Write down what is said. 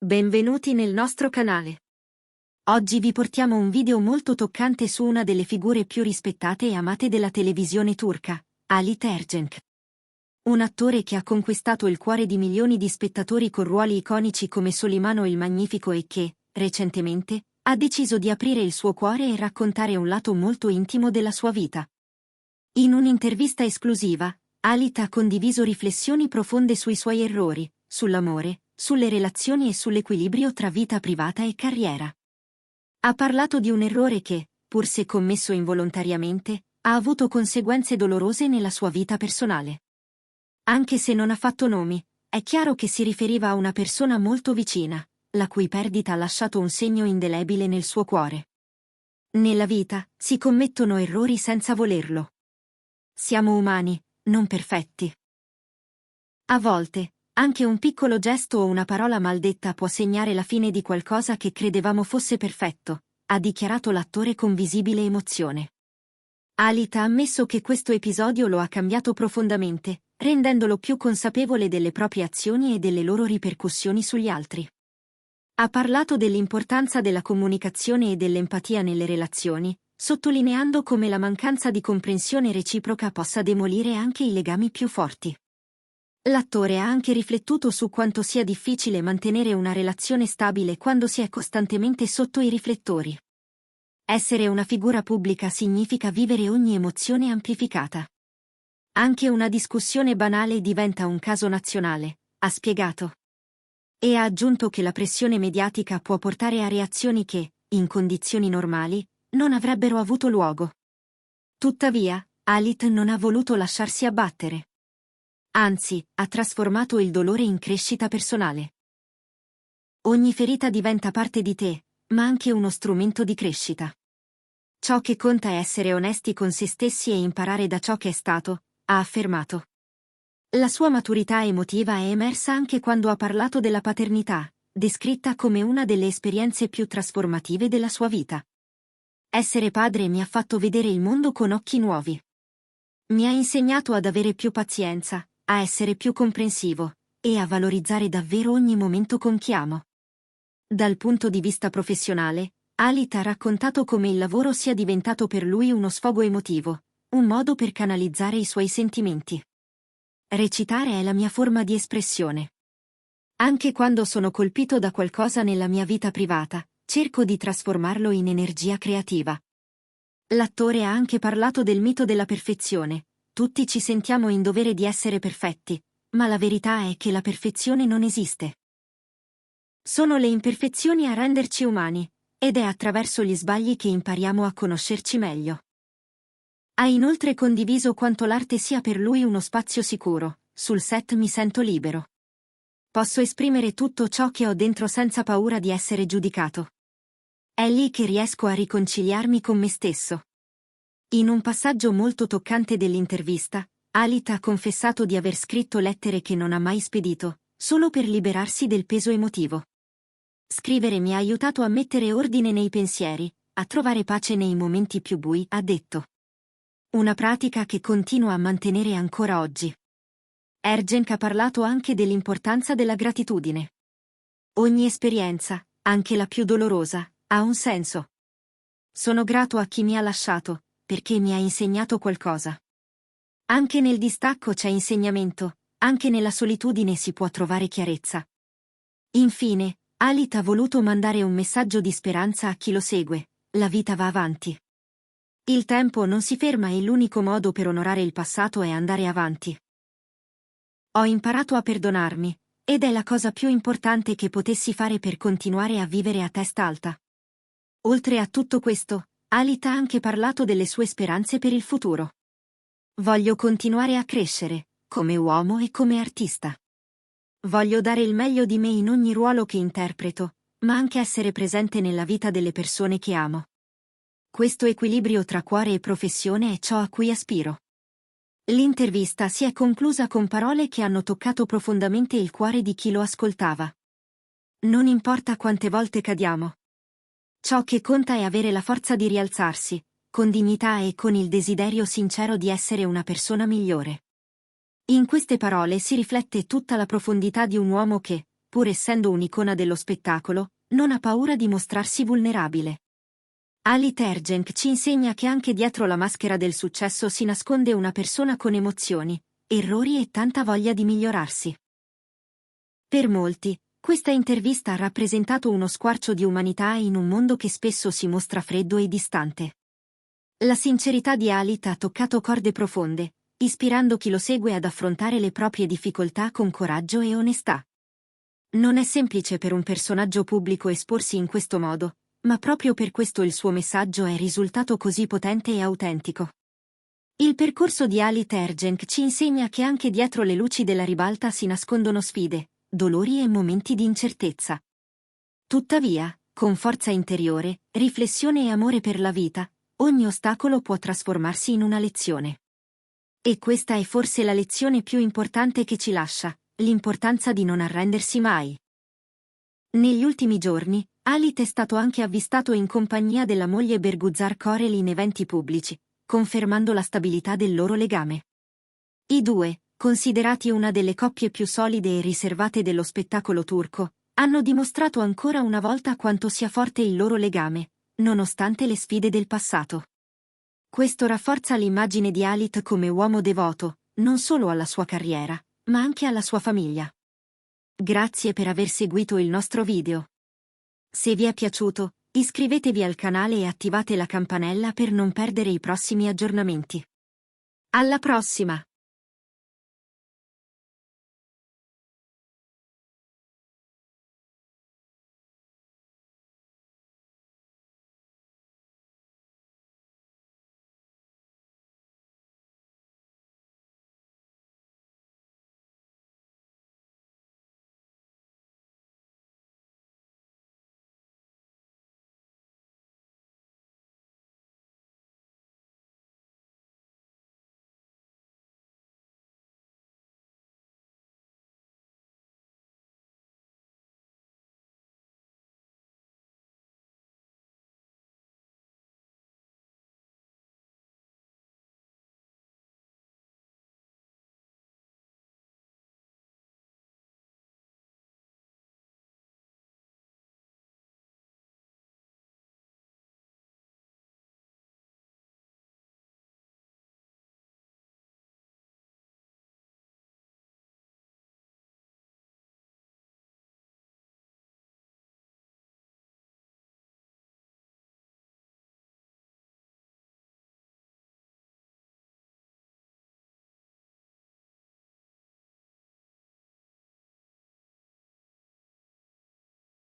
Benvenuti nel nostro canale. Oggi vi portiamo un video molto toccante su una delle figure più rispettate e amate della televisione turca, Halit Ergenc. Un attore che ha conquistato il cuore di milioni di spettatori con ruoli iconici come Solimano il Magnifico e che, recentemente, ha deciso di aprire il suo cuore e raccontare un lato molto intimo della sua vita. In un'intervista esclusiva, Halit ha condiviso riflessioni profonde sui suoi errori, sull'amore, sulle relazioni e sull'equilibrio tra vita privata e carriera. Ha parlato di un errore che, pur se commesso involontariamente, ha avuto conseguenze dolorose nella sua vita personale. Anche se non ha fatto nomi, è chiaro che si riferiva a una persona molto vicina, la cui perdita ha lasciato un segno indelebile nel suo cuore. Nella vita, si commettono errori senza volerlo. Siamo umani, non perfetti. A volte, anche un piccolo gesto o una parola maldetta può segnare la fine di qualcosa che credevamo fosse perfetto, ha dichiarato l'attore con visibile emozione. Halit ha ammesso che questo episodio lo ha cambiato profondamente, rendendolo più consapevole delle proprie azioni e delle loro ripercussioni sugli altri. Ha parlato dell'importanza della comunicazione e dell'empatia nelle relazioni, sottolineando come la mancanza di comprensione reciproca possa demolire anche i legami più forti. L'attore ha anche riflettuto su quanto sia difficile mantenere una relazione stabile quando si è costantemente sotto i riflettori. Essere una figura pubblica significa vivere ogni emozione amplificata. Anche una discussione banale diventa un caso nazionale, ha spiegato. E ha aggiunto che la pressione mediatica può portare a reazioni che, in condizioni normali, non avrebbero avuto luogo. Tuttavia, Halit non ha voluto lasciarsi abbattere. Anzi, ha trasformato il dolore in crescita personale. Ogni ferita diventa parte di te, ma anche uno strumento di crescita. Ciò che conta è essere onesti con se stessi e imparare da ciò che è stato, ha affermato. La sua maturità emotiva è emersa anche quando ha parlato della paternità, descritta come una delle esperienze più trasformative della sua vita. Essere padre mi ha fatto vedere il mondo con occhi nuovi. Mi ha insegnato ad avere più pazienza, a essere più comprensivo, e a valorizzare davvero ogni momento con chi amo. Dal punto di vista professionale, Halit ha raccontato come il lavoro sia diventato per lui uno sfogo emotivo, un modo per canalizzare i suoi sentimenti. Recitare è la mia forma di espressione. Anche quando sono colpito da qualcosa nella mia vita privata, cerco di trasformarlo in energia creativa. L'attore ha anche parlato del mito della perfezione. Tutti ci sentiamo in dovere di essere perfetti, ma la verità è che la perfezione non esiste. Sono le imperfezioni a renderci umani, ed è attraverso gli sbagli che impariamo a conoscerci meglio. Ha inoltre condiviso quanto l'arte sia per lui uno spazio sicuro. Sul set mi sento libero. Posso esprimere tutto ciò che ho dentro senza paura di essere giudicato. È lì che riesco a riconciliarmi con me stesso. In un passaggio molto toccante dell'intervista, Halit ha confessato di aver scritto lettere che non ha mai spedito, solo per liberarsi del peso emotivo. Scrivere mi ha aiutato a mettere ordine nei pensieri, a trovare pace nei momenti più bui, ha detto. Una pratica che continuo a mantenere ancora oggi. Ergenc ha parlato anche dell'importanza della gratitudine. Ogni esperienza, anche la più dolorosa, ha un senso. Sono grato a chi mi ha lasciato, perché mi ha insegnato qualcosa. Anche nel distacco c'è insegnamento, anche nella solitudine si può trovare chiarezza. Infine, Halit ha voluto mandare un messaggio di speranza a chi lo segue: la vita va avanti. Il tempo non si ferma e l'unico modo per onorare il passato è andare avanti. Ho imparato a perdonarmi, ed è la cosa più importante che potessi fare per continuare a vivere a testa alta. Oltre a tutto questo, Halit ha anche parlato delle sue speranze per il futuro. Voglio continuare a crescere, come uomo e come artista. Voglio dare il meglio di me in ogni ruolo che interpreto, ma anche essere presente nella vita delle persone che amo. Questo equilibrio tra cuore e professione è ciò a cui aspiro. L'intervista si è conclusa con parole che hanno toccato profondamente il cuore di chi lo ascoltava. Non importa quante volte cadiamo. Ciò che conta è avere la forza di rialzarsi, con dignità e con il desiderio sincero di essere una persona migliore. In queste parole si riflette tutta la profondità di un uomo che, pur essendo un'icona dello spettacolo, non ha paura di mostrarsi vulnerabile. Ali Tergenk ci insegna che anche dietro la maschera del successo si nasconde una persona con emozioni, errori e tanta voglia di migliorarsi. Per molti, questa intervista ha rappresentato uno squarcio di umanità in un mondo che spesso si mostra freddo e distante. La sincerità di Alit ha toccato corde profonde, ispirando chi lo segue ad affrontare le proprie difficoltà con coraggio e onestà. Non è semplice per un personaggio pubblico esporsi in questo modo, ma proprio per questo il suo messaggio è risultato così potente e autentico. Il percorso di Ali Tergenk ci insegna che anche dietro le luci della ribalta si nascondono sfide, dolori e momenti di incertezza. Tuttavia, con forza interiore, riflessione e amore per la vita, ogni ostacolo può trasformarsi in una lezione. E questa è forse la lezione più importante che ci lascia, l'importanza di non arrendersi mai. Negli ultimi giorni, Alit è stato anche avvistato in compagnia della moglie Berguzar Korel in eventi pubblici, confermando la stabilità del loro legame. I due, considerati una delle coppie più solide e riservate dello spettacolo turco, hanno dimostrato ancora una volta quanto sia forte il loro legame, nonostante le sfide del passato. Questo rafforza l'immagine di Alit come uomo devoto, non solo alla sua carriera, ma anche alla sua famiglia. Grazie per aver seguito il nostro video. Se vi è piaciuto, iscrivetevi al canale e attivate la campanella per non perdere i prossimi aggiornamenti. Alla prossima!